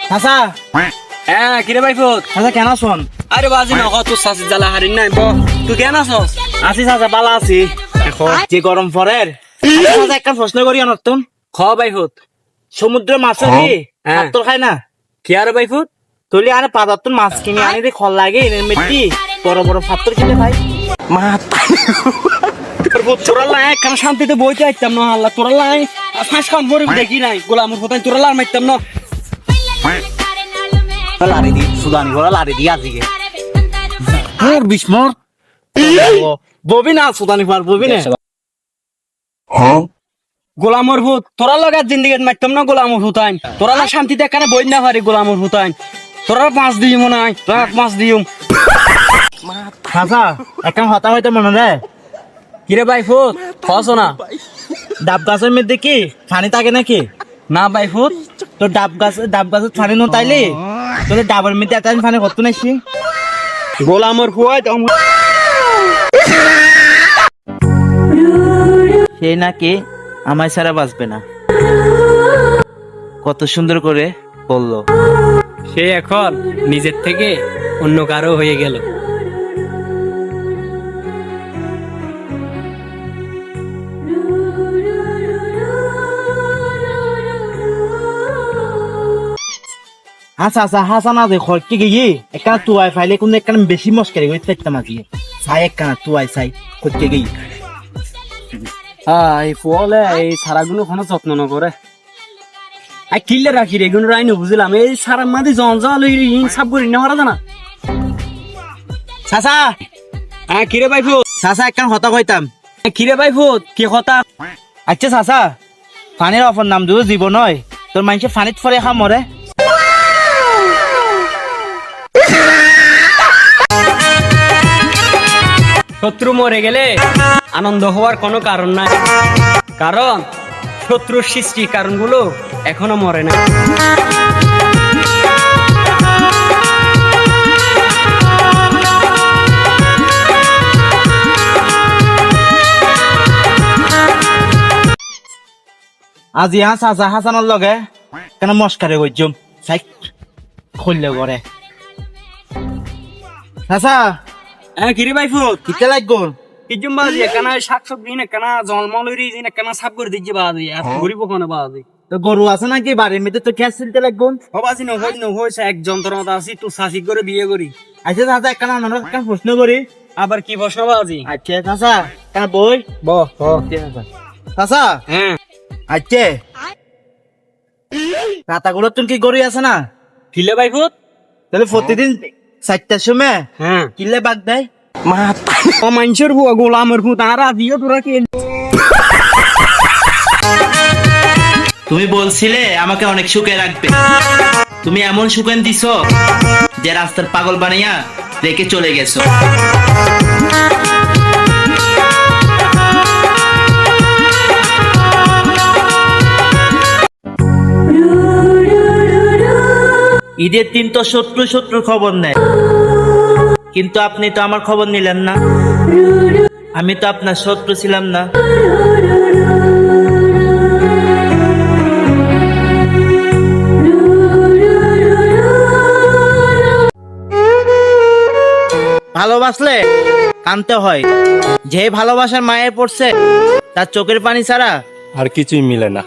চাচা হ্যাঁ কিরে ভাই ফুট চাচা কেন শোন? আরে বাজি না তোর শাশি জ্বালা হারিন নাই তুই কেন আছস? আছি চাচা বালা আছি। যে গরম পরের চাচা একটা প্রশ্ন করি অনর্তন। খ ভাই ফুট সমুদ্রের মাছ কি হ্যাঁ। তোর খায় না? কি আরে ভাই ফুট তুলি আরে পাদার্থন মাছ কিনে আনি দিয়ে খল লাগে এনে মেটি বড় বড় পাত্র কিনে খাই। তোরা লাই কেন শান্তিতে বইতে আইতাম না আল্লাহ তোরা লাই ফাঁস খান ভরে দেখি নাই গোলামুর কোথায় তোরা লাই মারতাম না লারি দি সুদানি ঘোড়া লারি দি আজকে মোর বিস্মর ববি না সুদানি পার ববি না গোলামর ভূত তোরা লগার জিন্দিগিত মারতাম না গোলামর ভূতাইন তোরা লা শান্তিতে এখানে বই না পারি গোলামর ভূতাইন তোরা 5 দিই মনে হয় তোরা 5 দিউম চাচা একটা হতা হইতে মনে রে কিরে ভাই ফুট খসো না ডাব গাছের মধ্যে কি পানি থাকে নাকি? না ভাই ফুট তোর ডাব গাছের পানি নো তাইলে তোর ডাবের মধ্যে এত পানি কত নাকি? গোলামর ফুয়াই সে নাকি আমার ছাড়া বাঁচবে না, কত সুন্দর করে বললো। সে এখন নিজের থেকে অন্য কারো হয়ে গেল। হাসা না দেখ কি গিয়ে একটা তুয়াই ফাইলে কোন একটা বেশি মস্কারি হয়ে থাকতাম আজকে সাই একটা তুয়াই সাই খোঁজকে গিয়ে এই ফলে এই সারাগুলো কোনো যত্ন ন করে আই কিল্লে রাখি রে গুণ রাইনো বুঝলাম এই সারা মাদি জঞ্জাল ইন সব করি না মারা জানা চাচা হ্যাঁ কিরে ভাই ফুট চাচা একটা হতা কইতাম। কিরে ভাই ফুট কি কথা আচ্ছা চাচা পানির অপর নাম দিও জীবন হয়, তোর মানুষে পানিত ফরে খা মরে। শত্রু মরে গেলে আনন্দ হওয়ার কোনো কারণ নাই, কারণ শত্রুর সৃষ্টি কারণগুলো এখনো মরে না। আজি চাচা হাসানোর লগে কেন মস্কারে গজ্জম সাই খুললে করে চাচা হ্যাঁ কিরে ভাই ফুট কিতে লাগবো? কিজুম বাজি একখানা শাক সবজি না একখানা জলমলুরি না একখানা সাপ করে দিচ্ছি বাজি এত গরিব ওখানে বাজি তো গরু আছে নাকি বাড়ির মধ্যে তো গ্যাস সিলতে লাগবো? হবাজি না হয়েছে এক যন্ত্রণা আছি তুই শাসি করে বিয়ে করি। আচ্ছা চাচা একটা আমরা একটা প্রশ্ন করি। আবার কি প্রশ্ন বাজি? আচ্ছা চাচা কেন বই বহ চাচা হ্যাঁ আচ্ছা রাতাগুলো তুমি কি গরু আছে না? কিলে ভাই ফুট তাহলে প্রতিদিন 4টার সময় হ্যাঁ কিলে বাগ দেয় মানুষের বুয়া গোলামের ফুট আর আজিও তোরা কি তুমি বলছিলে আমাকে অনেক সুখে রাখবে, তুমি এমন সুখেন দিছো যে রাস্তার পাগল বানাইয়া রেখে চলে গেছো। ঈদের দিন তো শত্রু খবর নেয়, কিন্তু আপনি তো আমার খবর নিলেন না, আমি তো আপনার শত্রু ছিলাম না। ভালোবাসলে কানতে হয়, যে ভালোবাসার মায়ের পড়ছে তার চোখের পানি ছাড়া আর কিছুই মিলে না।